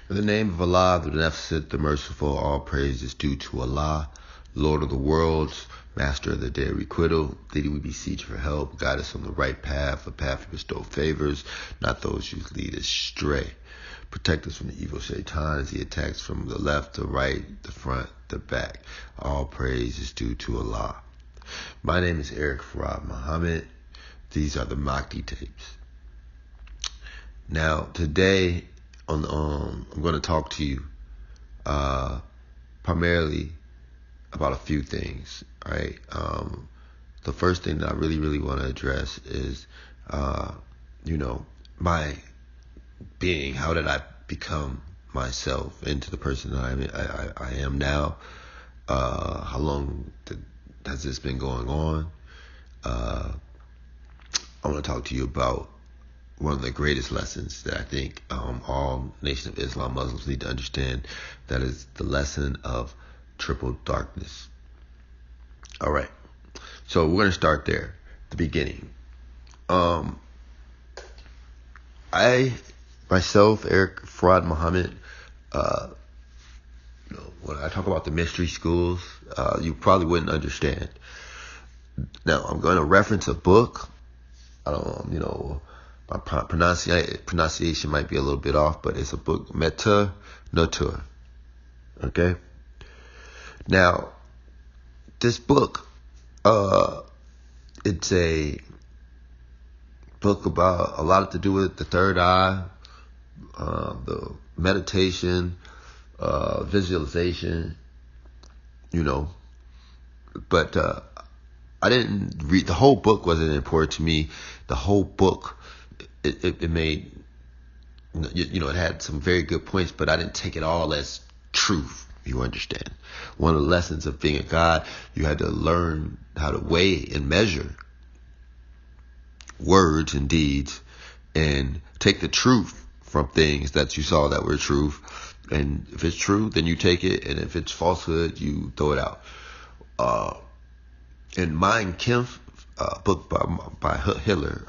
In the name of Allah, the Beneficent, the Merciful, all praise is due to Allah, Lord of the worlds, Master of the day of requital. Thee we beseech for help, guide us on the right path, a path to bestow favors, not those who lead astray. Protect us from the evil shaitan as he attacks from the left, the right, the front, the back. All praise is due to Allah. My name is Eric Farad Muhammad. These are the Maki Tapes. Now, today, I'm going to talk to you primarily about a few things, right? The first thing that I really want to address is, my being. How did I become myself into the person that I am now? How long has this been going on? I want to talk to you about one of the greatest lessons that I think all Nation of Islam Muslims need to understand. That is the lesson of triple darkness. All right. So we're going to start there, the beginning. I, myself, Eric Farad Muhammad, when I talk about the mystery schools, you probably wouldn't understand. Now, I'm going to reference a book. My pronunciation might be a little bit off, but it's a book, Meta Nature. Okay? Now, this book, it's a book about a lot to do with the third eye, the meditation, visualization, but I didn't read, the whole book wasn't important to me. The whole book, it made, it had some very good points, but I didn't take it all as truth. You understand? One of the lessons of being a God, you had to learn how to weigh and measure words and deeds and take the truth from things that you saw that were truth. And if it's true, then you take it. And if it's falsehood, you throw it out. In Mein Kampf, book by Hitler,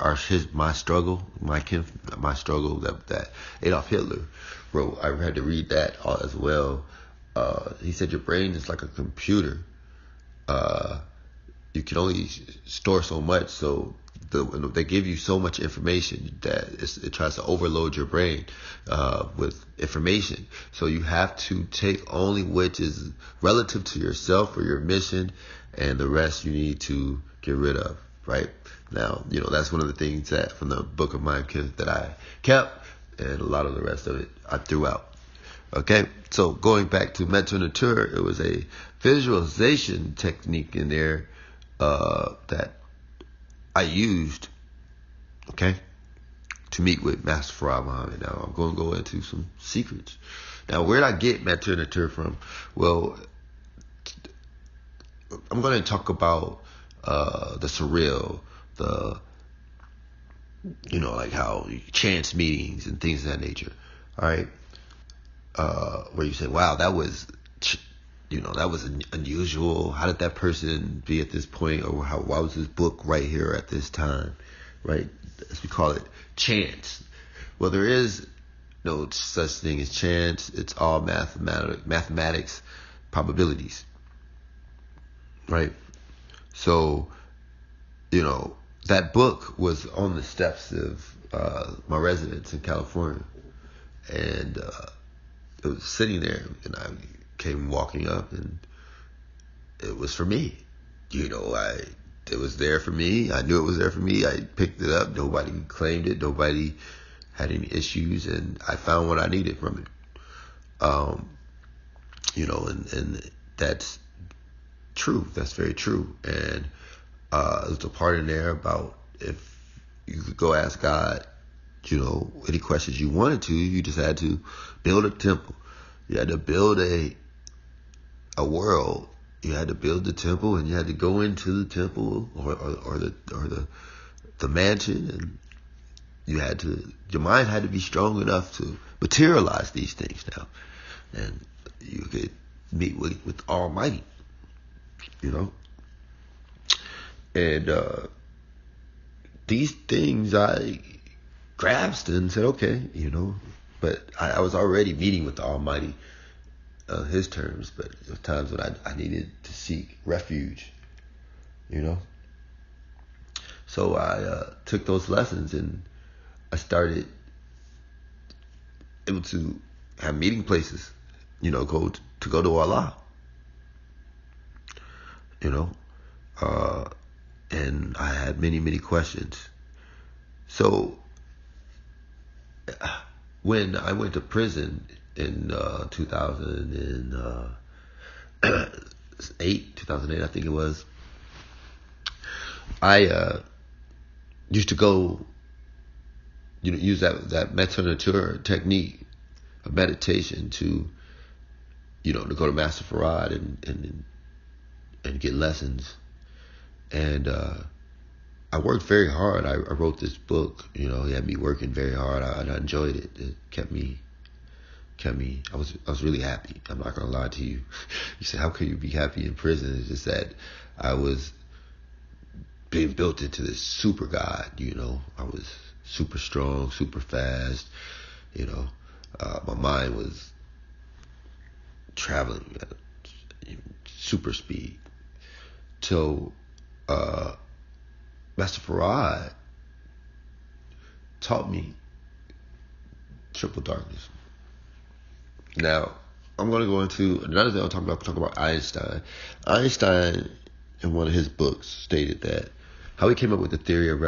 My Struggle that Adolf Hitler wrote. I had to read that as well. He said your brain is like a computer. You can only store so much, so they give you so much information that it tries to overload your brain with information. So you have to take only which is relative to yourself or your mission, and the rest you need to get rid of, right? Now, that's one of the things that from the book of Mein Kampf that I kept, and a lot of the rest of it I threw out. Okay, so going back to Meta Nature, it was a visualization technique in there that I used, okay, to meet with Master Farad Muhammad. Now, I'm going to go into some secrets. Now, where did I get Meta Nature from? Well, I'm going to talk about the surreal, like how chance meetings and things of that nature, all right? Where you say, wow, that was unusual. How did that person be at this point? Or why was this book right here at this time? Right? As we call it, chance. Well, there is no such thing as chance. It's all mathematics, probabilities. Right? So, that book was on the steps of my residence in California. And it was sitting there, and I came walking up, and it was for me. It was there for me. I knew it was there for me. I picked it up. Nobody claimed it. Nobody had any issues, and I found what I needed from it. And that's true. That's very true. And there's a part in there about if you could go ask God, any questions you wanted to, you just had to build a temple. You had to build a world. You had to build the temple, and you had to go into the temple or the mansion, and your mind had to be strong enough to materialize these things now, and you could meet with Almighty, and these things I grasped and said, okay, But I was already meeting with the Almighty on His terms, but there were times when I needed to seek refuge, you know. So I took those lessons, and I started able to have meeting places, you know, go to Allah, you know, and I had many questions. So when I went to prison in 2008, I think it was, I used to go, you know, use that metta natura technique of meditation to, you know, to go to Master Farad and get lessons. And I worked very hard. I wrote this book. You know, he had me working very hard. I enjoyed it. It kept me. I was really happy. I'm not gonna lie to you. You say, how can you be happy in prison? It's just that I was being built into this super God. You know, I was super strong, super fast. You know, my mind was traveling at super speed. So Master Farad taught me triple darkness. Now, I'm going to go into another thing. I'll talk about Einstein. Einstein, in one of his books, stated that how he came up with the theory of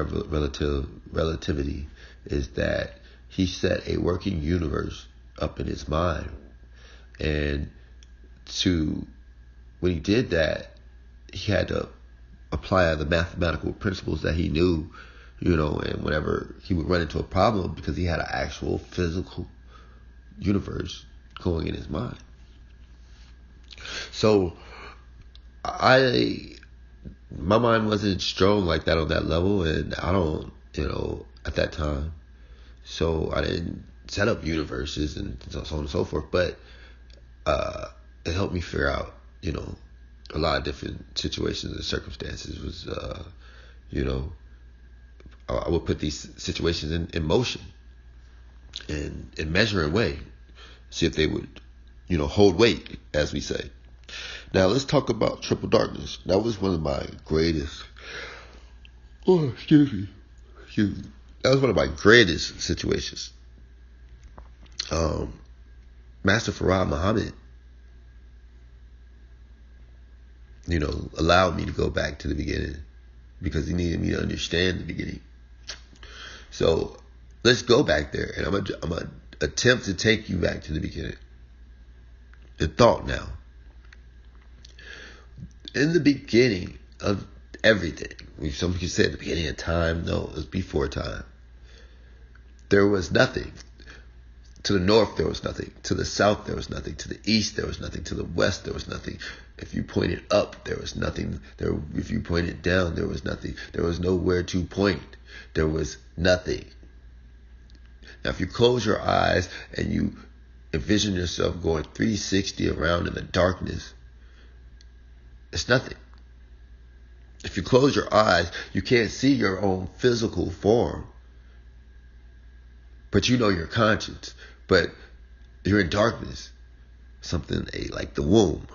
relativity is that he set a working universe up in his mind. And when he did that, he had to apply the mathematical principles that he knew, you know, and whenever he would run into a problem, because he had an actual physical universe going in his mind. So my mind wasn't strong like that on that level, and I don't, you know, at that time. So I didn't set up universes and so on and so forth, but it helped me figure out, you know, a lot of different situations and circumstances. Was, you know, I would put these situations in motion and in measuring way, see if they would, you know, hold weight, as we say. Now let's talk about triple darkness. That was one of my greatest. Excuse me. That was one of my greatest situations. Master Farad Muhammad, you know, allowed me to go back to the beginning because he needed me to understand the beginning. So let's go back there, and I'm gonna attempt to take you back to the beginning. The thought now. In the beginning of everything, some people say at the beginning of time. No, it was before time. There was nothing. To the north, there was nothing. To the south, there was nothing. To the east, there was nothing. To the west, there was nothing. If you pointed up, there was nothing. If you pointed down, there was nothing. There was nowhere to point. There was nothing. Now, if you close your eyes and you envision yourself going 360 around in the darkness, it's nothing. If you close your eyes, you can't see your own physical form. But you know your conscience. But you're in darkness. Something like the womb.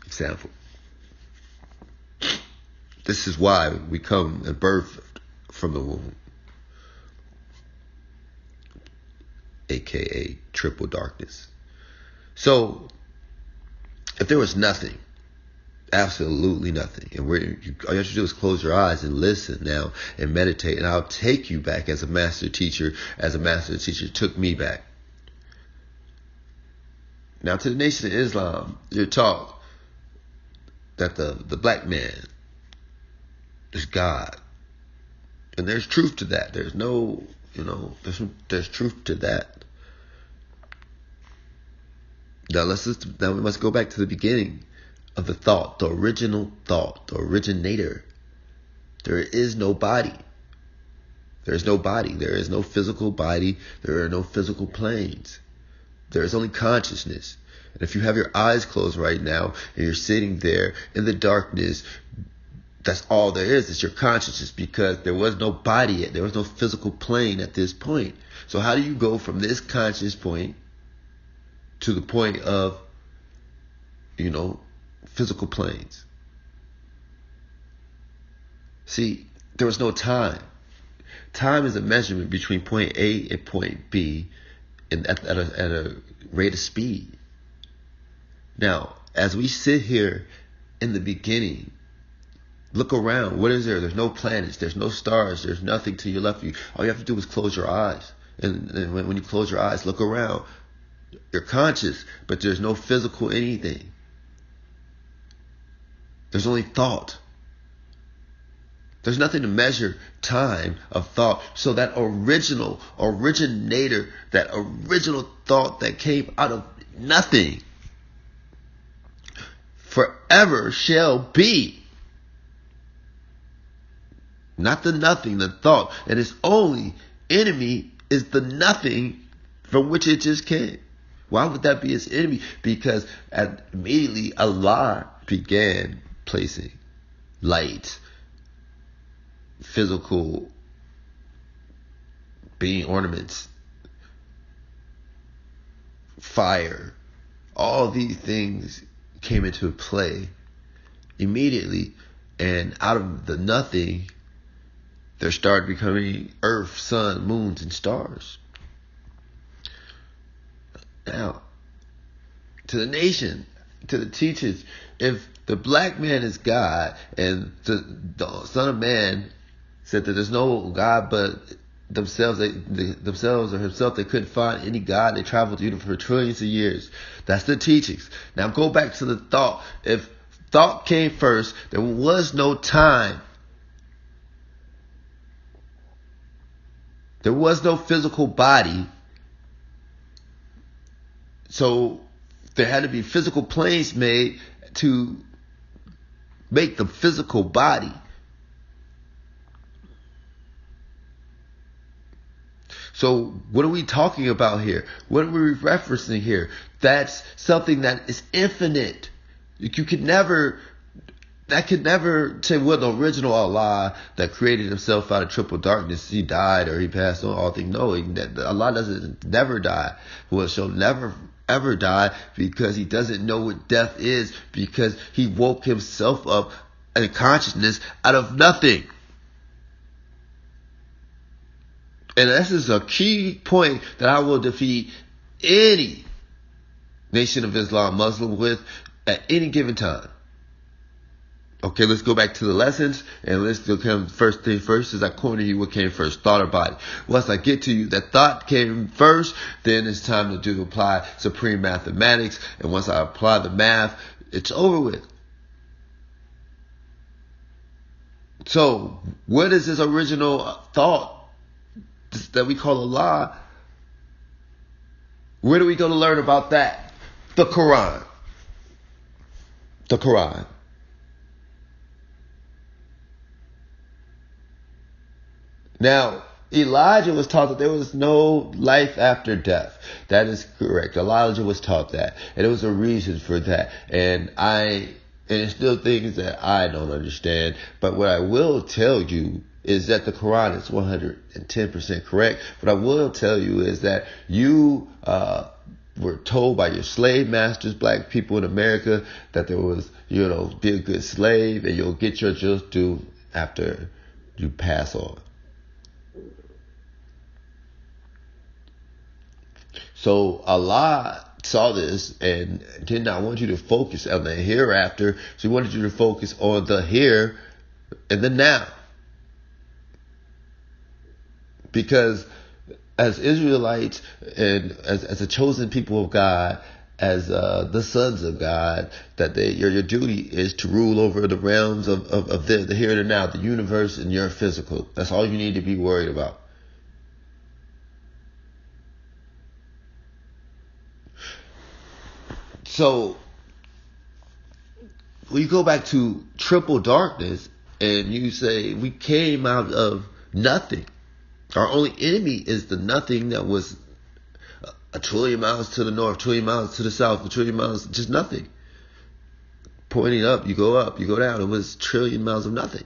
Example. This is why we come and birth from the womb. AKA triple darkness. So, if there was nothing, absolutely nothing, and all you have to do is close your eyes and listen now and meditate, and I'll take you back as a master teacher took me back. Now, to the Nation of Islam, you're taught that the black man is God, and there's truth to that. There's no, there's truth to that. Now we must go back to the beginning of the thought, the original thought, the originator. There is no body. There is no body. There is no physical body. There are no physical planes. There is only consciousness. And if you have your eyes closed right now and you're sitting there in the darkness, That's all there is. It's your consciousness, because there was no body yet. There was no physical plane at this point. So how do you go from this conscious point to the point of, physical planes? See, there was no time. Time is a measurement between point A and point B at a rate of speed. Now, as we sit here in the beginning, look around. What is there? There's no planets. There's no stars. There's nothing to your left of you. All you have to do is close your eyes. And when you close your eyes, look around. You're conscious, but there's no physical anything. There's only thought. There's nothing to measure time of thought. So that originator, that original thought that came out of nothing, forever shall be. Not the nothing, the thought. And its only enemy is the nothing from which it just came. Why would that be its enemy? Because immediately Allah began placing light, physical being ornaments, fire. All these things came into play immediately, and out of the nothing, there started becoming earth, sun, moons, and stars. Now, to the nation, to the teachers, if the black man is God and the Son of Man said that there's no God but themselves or himself, they couldn't find any God. They traveled the universe for trillions of years. That's the teachings. Now go back to the thought. If thought came first, there was no time. There was no physical body. So there had to be physical planes made to make the physical body. So what are we talking about here? What are we referencing here? That's something that is infinite. That could never say, well, the original Allah that created himself out of triple darkness, he died or he passed on, all things. No, Allah doesn't never die. Well, shall never ever die, because he doesn't know what death is, because he woke himself up in consciousness out of nothing. And this is a key point that I will defeat any Nation of Islam Muslim with at any given time. Okay, let's go back to the lessons, and let's come first thing first is I corner you what came first, thought or body. Once I get to you that thought came first, then it's time to apply supreme mathematics, and once I apply the math, it's over with. So, what is this original thought that we call Allah? Where do we go to learn about that? The Quran. The Quran. Now, Elijah was taught that there was no life after death. That is correct. Elijah was taught that. And there was a reason for that. And it's still things that I don't understand. But what I will tell you is that the Quran is 110% correct. What I will tell you is that you were told by your slave masters, black people in America, that there was, be a good slave and you'll get your just due after you pass on. So Allah saw this and did not want you to focus on the hereafter. So he wanted you to focus on the here and the now. Because as Israelites and as a chosen people of God, as the sons of God, that your duty is to rule over the realms of the here and the now, the universe and your physical. That's all you need to be worried about. So, when you go back to triple darkness and you say we came out of nothing, our only enemy is the nothing that was a trillion miles to the north, trillion miles to the south, a trillion miles, just nothing. pointing up, you go up, you go down. It was a trillion miles of nothing.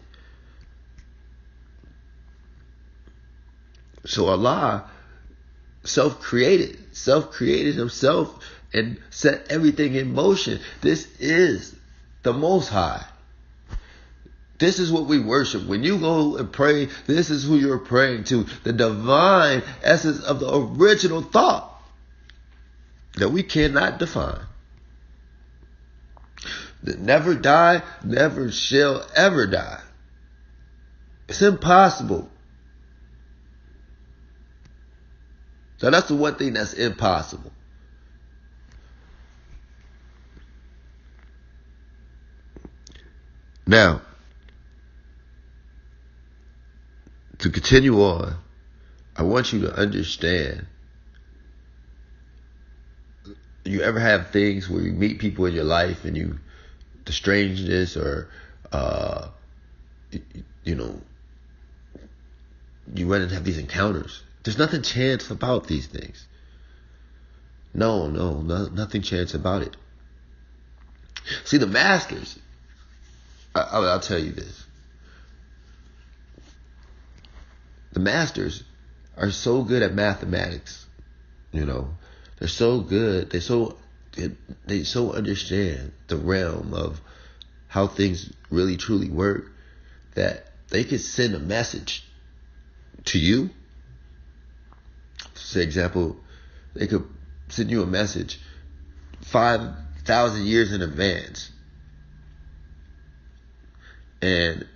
So Allah self-created himself and set everything in motion. This is the Most High. This is what we worship. When you go and pray, this is who you're praying to. The divine essence of the original thought that we cannot define. That never die, never shall ever die. It's impossible. So that's the one thing that's impossible. Now, to continue on, I want you to understand. You ever have things where you meet people in your life and the strangeness or, you run and have these encounters. There's nothing chance about these things. No, nothing chance about it. See, the masters, I'll tell you this. The masters are so good at mathematics, They're so good. They so understand the realm of how things really truly work that they could send a message to you. For example, they could send you a message 5,000 years in advance, and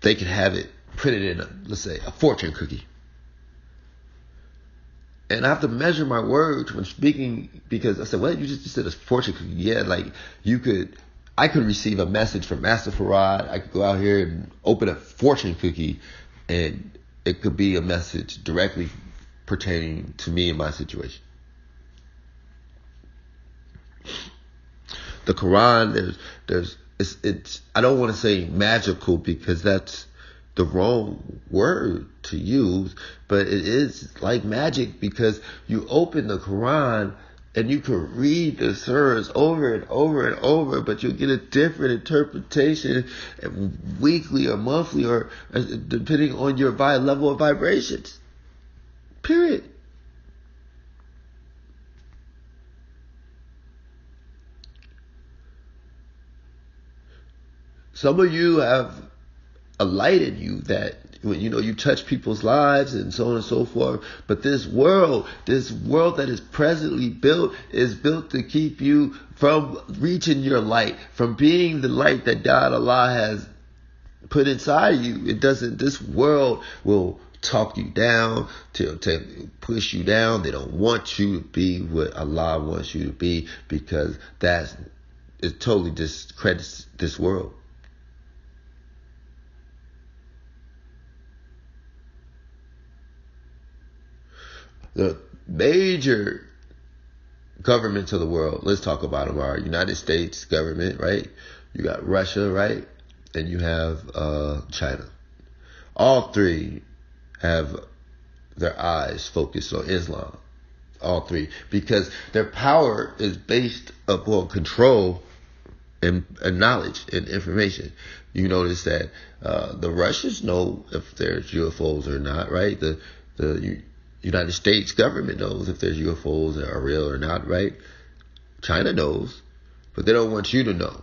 they could have it printed in let's say a fortune cookie. And I have to measure my words when speaking, because I said, "What? You just said a fortune cookie?" Yeah, like I could receive a message from Master Farad. I could go out here and open a fortune cookie, and it could be a message directly pertaining to me and my situation. The Quran, it's I don't want to say magical because that's the wrong word to use, but it is like magic because you open the Quran and you can read the surahs over and over and over, but you'll get a different interpretation weekly or monthly or depending on your level of vibrations. Period. Some of you have a light in you that when you touch people's lives and so on and so forth. But this world that is presently built is built to keep you from reaching your light, from being the light that God Allah has put inside you. This world will talk you down, to push you down. They don't want you to be what Allah wants you to be because it totally discredits this world. The major governments of the world, let's talk about them, are United States government, right? You got Russia, right? And you have China. All three have their eyes focused on Islam. All three. Because their power is based upon control and knowledge and information. You notice that the Russians know if there's UFOs or not, right? The United States government knows if there's UFOs that are real or not, right? China knows, but they don't want you to know.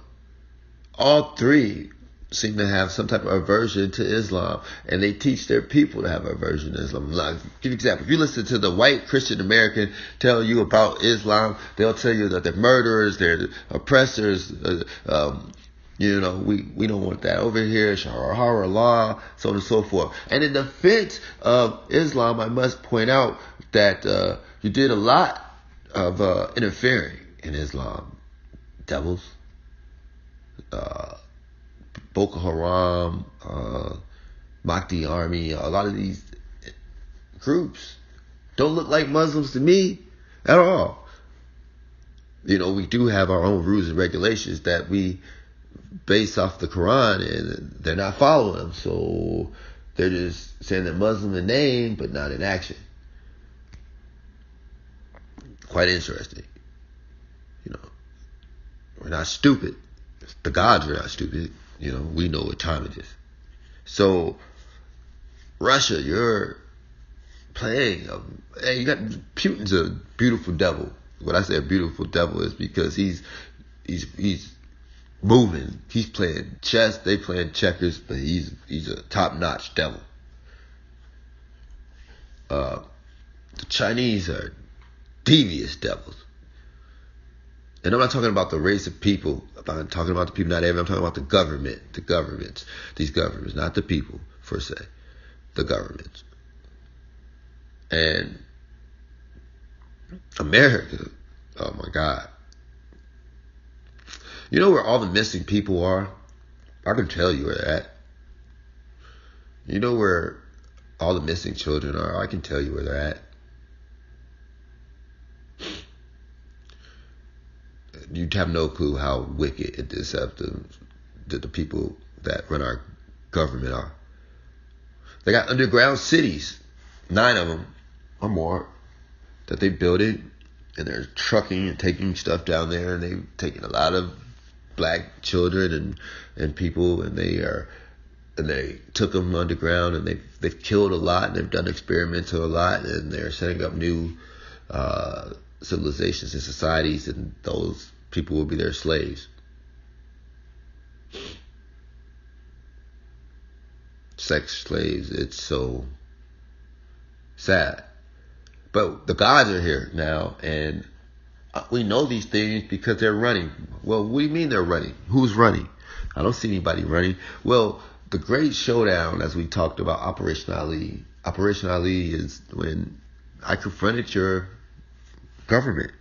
All three seem to have some type of aversion to Islam, and they teach their people to have aversion to Islam. Like, give an example. If you listen to the white Christian American tell you about Islam, they'll tell you that they're murderers, they're oppressors, we don't want that over here, Shahar Allah, so on and so forth. And in defense of Islam, I must point out that you did a lot of interfering in Islam. Devils, Boko Haram, Maki army, a lot of these groups don't look like Muslims to me at all. We do have our own rules and regulations that we based off the Quran, and they're not following them. So they're just saying they're Muslim in name, but not in action. Quite interesting. We're not stupid. The gods are not stupid. We know what time it is. So, Russia, you're playing. You got Putin's a beautiful devil. When I say a beautiful devil is because he's moving. He's playing chess. They playing checkers, but he's a top-notch devil. The Chinese are devious devils. And I'm not talking about the race of people. I'm talking about the people, not everyone. I'm talking about the government, these governments, not the people, per se. The governments. And America, oh my God. You know where all the missing people are? I can tell you where they're at. You know where all the missing children are? I can tell you where they're at. You'd have no clue how wicked and deceptive the people that run our government are. They got underground cities, 9 of them or more, that they built it, and they're trucking and taking stuff down there, and they've taken a lot of black children and people, and they took them underground, and they've killed a lot, and they've done experimental a lot, and they're setting up new civilizations and societies, and those people will be their slaves. Sex slaves. It's so sad. But the gods are here now, and we know these things because they're running. Well, what do you mean they're running? Who's running? I don't see anybody running. Well, the great showdown, as we talked about, Operation Ali. Operation Ali is when I confronted your government.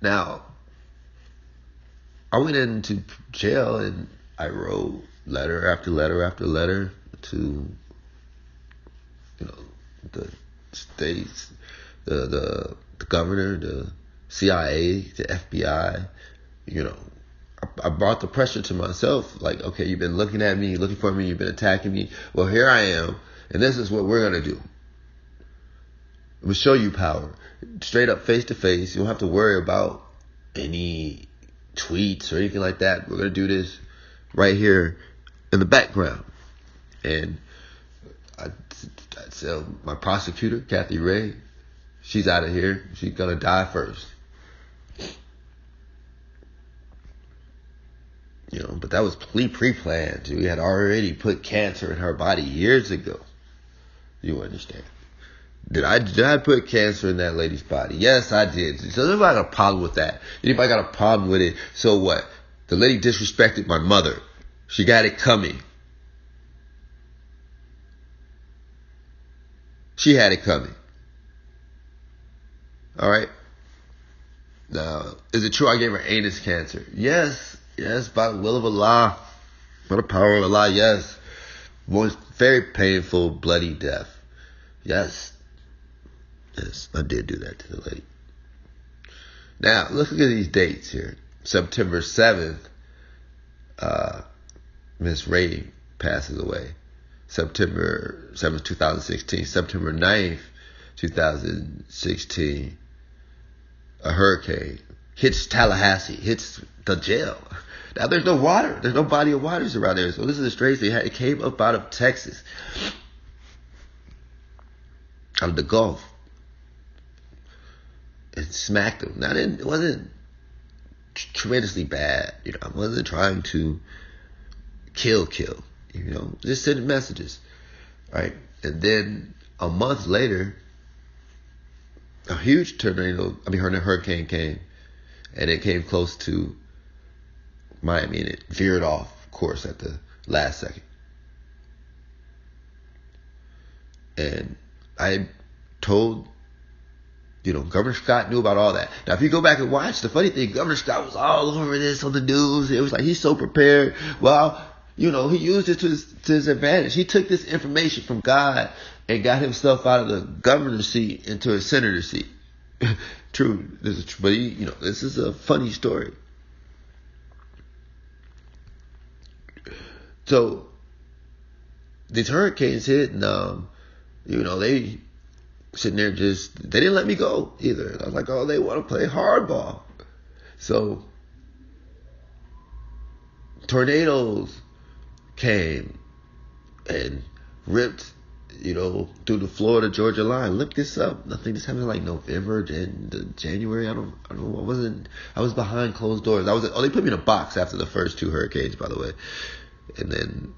Now, I went into jail and I wrote letter after letter after letter to, the states, the governor, the CIA, the FBI. I brought the pressure to myself. Like, okay, you've been looking at me, looking for me, you've been attacking me. Well, here I am, and this is what we're gonna do. We'll show you power. Straight up, face to face. You don't have to worry about any tweets or anything like that. We're going to do this right here in the background. And I tell my prosecutor, Kathy Ray, she's out of here. She's going to die first. But that was pre-planned. We had already put cancer in her body years ago. You understand? Did I put cancer in that lady's body? Yes, I did. So nobody got a problem with that. Anybody got a problem with it? So what? The lady disrespected my mother. She got it coming. She had it coming. All right. Now, is it true I gave her anus cancer? Yes, by the will of Allah, by the power of Allah. Yes, most very painful, bloody death. Yes, I did do that to the lady. Now, look at these dates here. September 7th, Miss Ray passes away. September 7th, 2016. September 9th, 2016, a hurricane hits Tallahassee, hits the jail. Now, there's no water. There's no body of waters around there. So this is the strange thing. It came up out of Texas, out of the Gulf, and smacked them. Now, it wasn't tremendously bad. I wasn't trying to kill. Just sending messages, right? And then a month later, a huge hurricane came, and it came close to Miami, and it veered off course at the last second. And I told, Governor Scott knew about all that. Now, if you go back and watch, the funny thing, Governor Scott was all over this on the news. It was like he's so prepared. Well, he used it to his advantage. He took this information from God and got himself out of the governor's seat into a senator's seat. True, this is true, but this is a funny story. So these hurricanes hit, and they sitting there they didn't let me go either. I was like, oh, they want to play hardball. So tornadoes came and ripped, through the Florida Georgia line. Look this up. I think this happened in like November and January. I don't know. I was behind closed doors. They put me in a box after the first two hurricanes, by the way. And then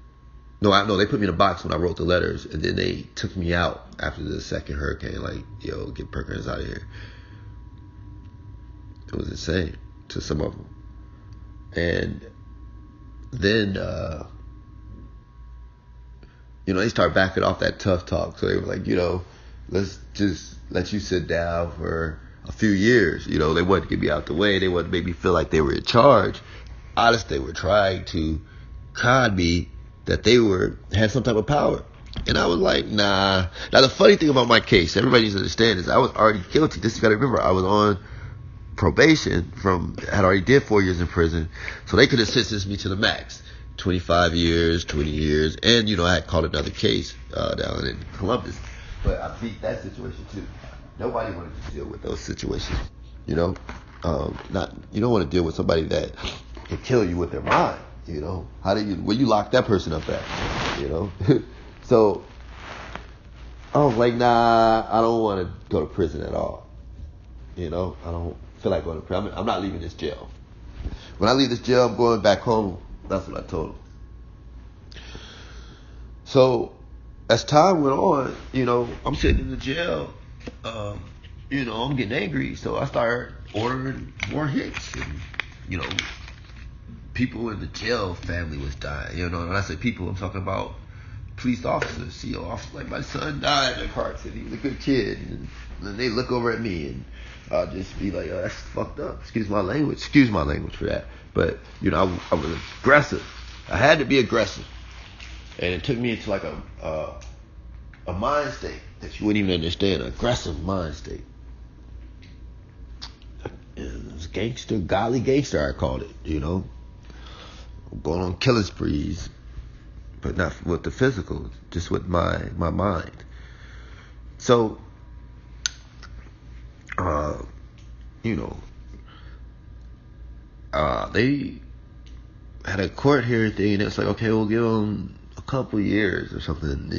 they put me in a box when I wrote the letters, and then they took me out after the second hurricane. Like, get Perkins out of here. It was insane to some of them. And then, they start backing off that tough talk. So they were like, let's just let you sit down for a few years. They wanted to get me out the way. They wanted to make me feel like they were in charge. Honestly, they were trying to con me that they had some type of power. And I was like, nah. Now, the funny thing about my case, everybody needs to understand, is I was already guilty. This you got to remember, I was on probation had already did 4 years in prison. So they could have sentenced me to the max. 25 years, 20 years. And, I had caught another case down in Columbus. But I beat that situation too. Nobody wanted to deal with those situations. You don't want to deal with somebody that can kill you with their mind. Where you lock that person up at? So I was like, nah, I don't want to go to prison at all. I don't feel like going to prison. I'm not leaving this jail. When I leave this jail, I'm going back home. That's what I told him. So as time went on, I'm sitting in the jail. I'm getting angry, so I started ordering more hits, and people in the jail family was dying. When I say people, I'm talking about police officers, officers. Like, my son died in a car accident. He was a good kid, and then they look over at me, and I'll just be like, oh, that's fucked up. Excuse my language for that. But I was aggressive. I had to be aggressive, and it took me into like a mind state that you wouldn't even understand. An aggressive mind state. It was gangster, golly gangster, I called it. Going on killing sprees, but not with the physical, just with my mind. So, they had a court hearing thing, and it's like, okay, we'll give them a couple years or something,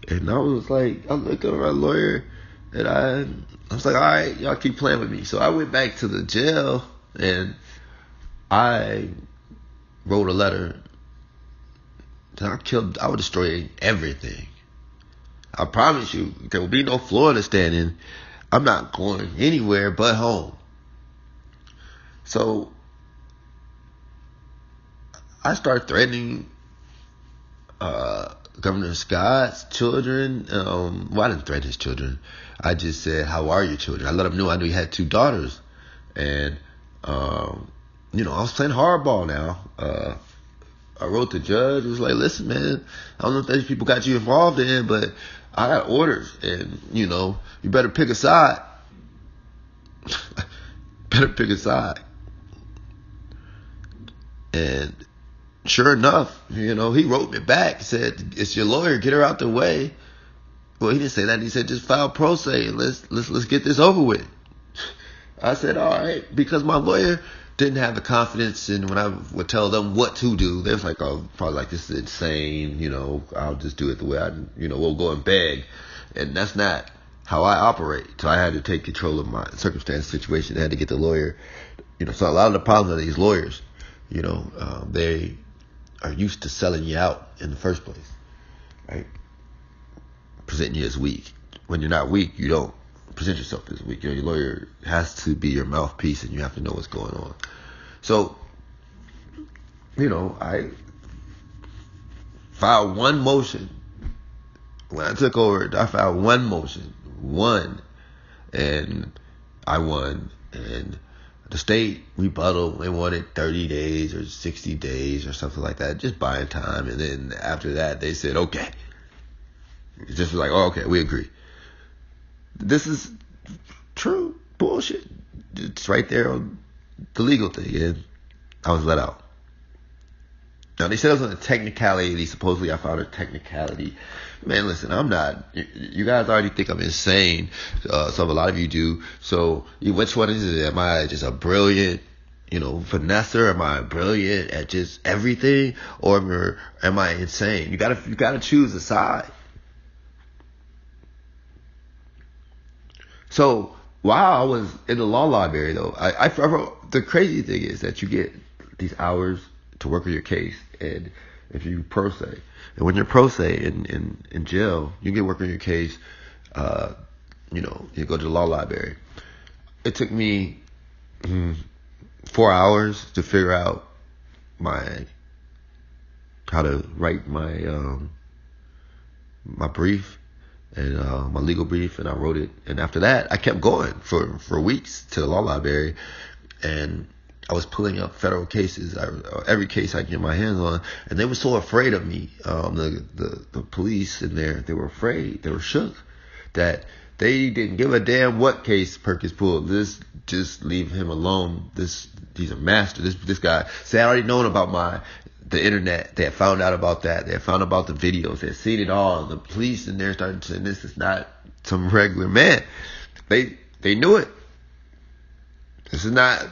And I was like, I looked at my lawyer, and I was like, all right, y'all keep playing with me. So I went back to the jail, and I wrote a letter. I would destroy everything. I promise you, there will be no Florida standing. I'm not going anywhere but home. So I started threatening Governor Scott's children. I didn't threaten his children. I just said, how are your children? I let him know I knew he had 2 daughters. And, I was playing hardball now. I wrote the judge. It was like, listen, man, I don't know if these people got you involved in, but I got orders, and, you better pick a side. Better pick a side. And sure enough, he wrote me back, said, it's your lawyer, get her out the way. Well, he didn't say that. He said, just file pro se and let's get this over with. I said, all right, because my lawyer didn't have the confidence, and when I would tell them what to do, they was like, oh, probably like, this is insane, I'll just do it the way we'll go and beg. And that's not how I operate. So I had to take control of my circumstance situation. I had to get the lawyer, so a lot of the problems are these lawyers, they are used to selling you out in the first place, right? Presenting you as weak. When you're not weak, you don't present yourself as weak. Your lawyer has to be your mouthpiece, and you have to know what's going on. So, I filed one motion. When I took over, I filed one motion. And I won. And the state rebuttal, they wanted 30 days or 60 days or something like that, just buying time. And then after that, they said, okay. It just was like, oh, okay, we agree. This is true bullshit. It's right there on the legal thing, and I was let out. Now, they said it was a technicality. Supposedly, I found a technicality. Man, listen, I'm not. You guys already think I'm insane. So a lot of you do. So, which one is it? Am I just a brilliant, finesser? Am I brilliant at just everything? Or am I insane? You gotta choose a side. So, while I was in the law library, though, the crazy thing is that you get these hours to work on your case, and if you pro se, and when you're pro se in jail, you get work on your case. You go to the law library. It took me 4 hours to figure out how to write my brief and my legal brief, and I wrote it. And after that, I kept going for weeks to the law library, and I was pulling up federal cases, every case I could get my hands on, and they were so afraid of me. The police in there, they were afraid, they were shook, that they didn't give a damn what case Perkins pulled. Just leave him alone. He's a master. This guy. See, I already known about the internet. They had found out about that. They had found out about the videos. They had seen it all. The police in there started saying, this is not some regular man. They knew it. This is not.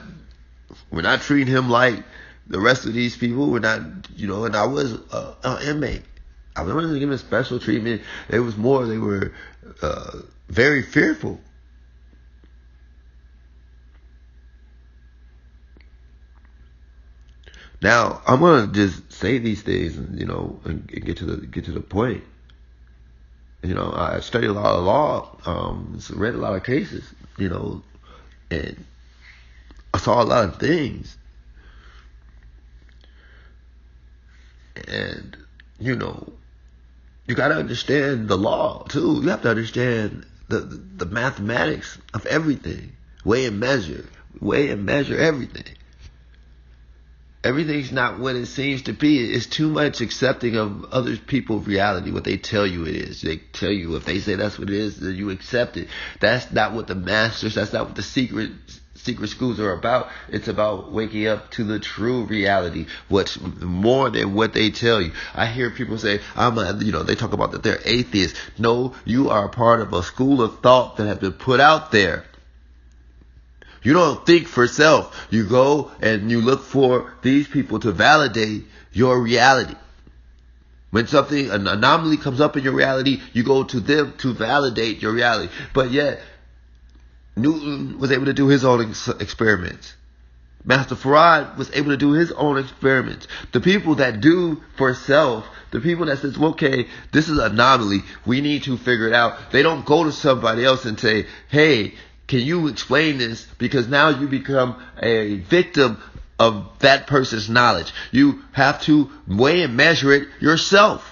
We're not treating him like the rest of these people. We're not, and I was an inmate. I wasn't given special treatment. It was more, they were very fearful. Now, I'm going to just say these things, and get to the point. I studied a lot of law, read a lot of cases, and I saw a lot of things. And, you got to understand the law, too. You have to understand the mathematics of everything. Weigh and measure everything. Everything's not what it seems to be. It's too much accepting of other people's reality, what they tell you it is. They tell you, if they say that's what it is, then you accept it. That's not what the masters, that's not what the secret schools are about. It's about waking up to the true reality, what's more than what they tell you. I hear people say, they talk about that they're atheists. No, you are a part of a school of thought that has been put out there. You don't think for self. You go and you look for these people to validate your reality. When an anomaly comes up in your reality, you go to them to validate your reality. But yet, Newton was able to do his own experiments. Master Farad was able to do his own experiments. The people that do for self, the people that says, okay, this is an anomaly, we need to figure it out. They don't go to somebody else and say, hey, can you explain this? Because now you become a victim of that person's knowledge. You have to weigh and measure it yourself.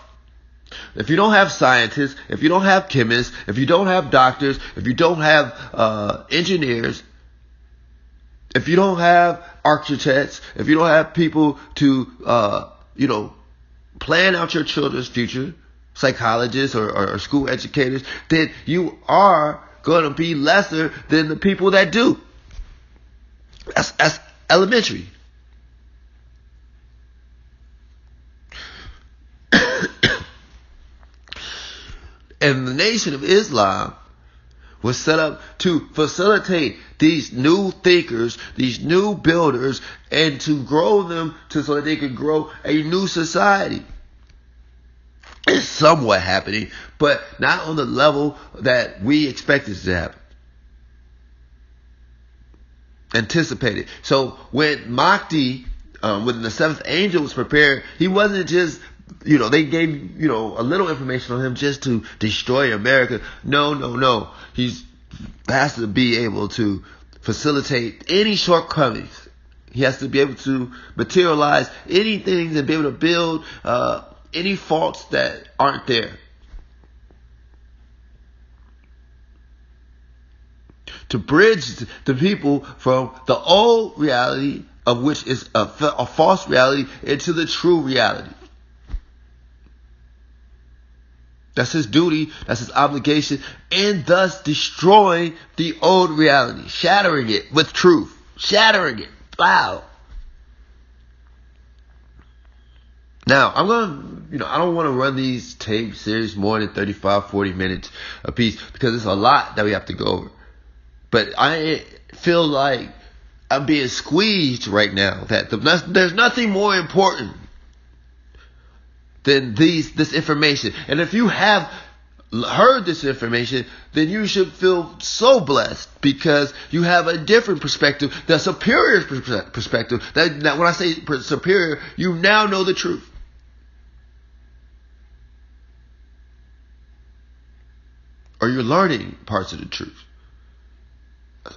If you don't have scientists, if you don't have chemists, if you don't have doctors, if you don't have engineers, if you don't have architects, if you don't have people to, plan out your children's future, psychologists or school educators, then you are going to be lesser than the people that do. That's elementary. And the Nation of Islam was set up to facilitate these new thinkers, these new builders, and to grow them so that they could grow a new society. It's somewhat happening, but not on the level that we expected it to happen. Anticipated. So when Maki, when the seventh angel was prepared, he wasn't just, they gave, a little information on him just to destroy America. No. He has to be able to facilitate any shortcomings. He has to be able to materialize anything and be able to build any faults that aren't there. To bridge the people from the old reality, of which is a false reality, into the true reality. That's his duty, that's his obligation, and thus destroying the old reality, shattering it with truth, shattering it. Wow. Now, I'm going to, I don't want to run these tape series more than 35, 40 minutes a piece because it's a lot that we have to go over. But I feel like I'm being squeezed right now. That there's nothing more important than this information. And if you have heard this information, then you should feel so blessed because you have a different perspective, the superior perspective. That when I say superior, you now know the truth. Or you're learning parts of the truth.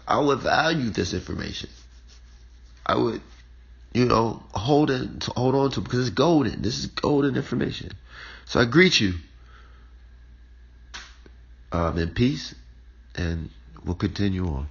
I would value this information. I would, hold on to it because it's golden. This is golden information. So I greet you in peace, and we'll continue on.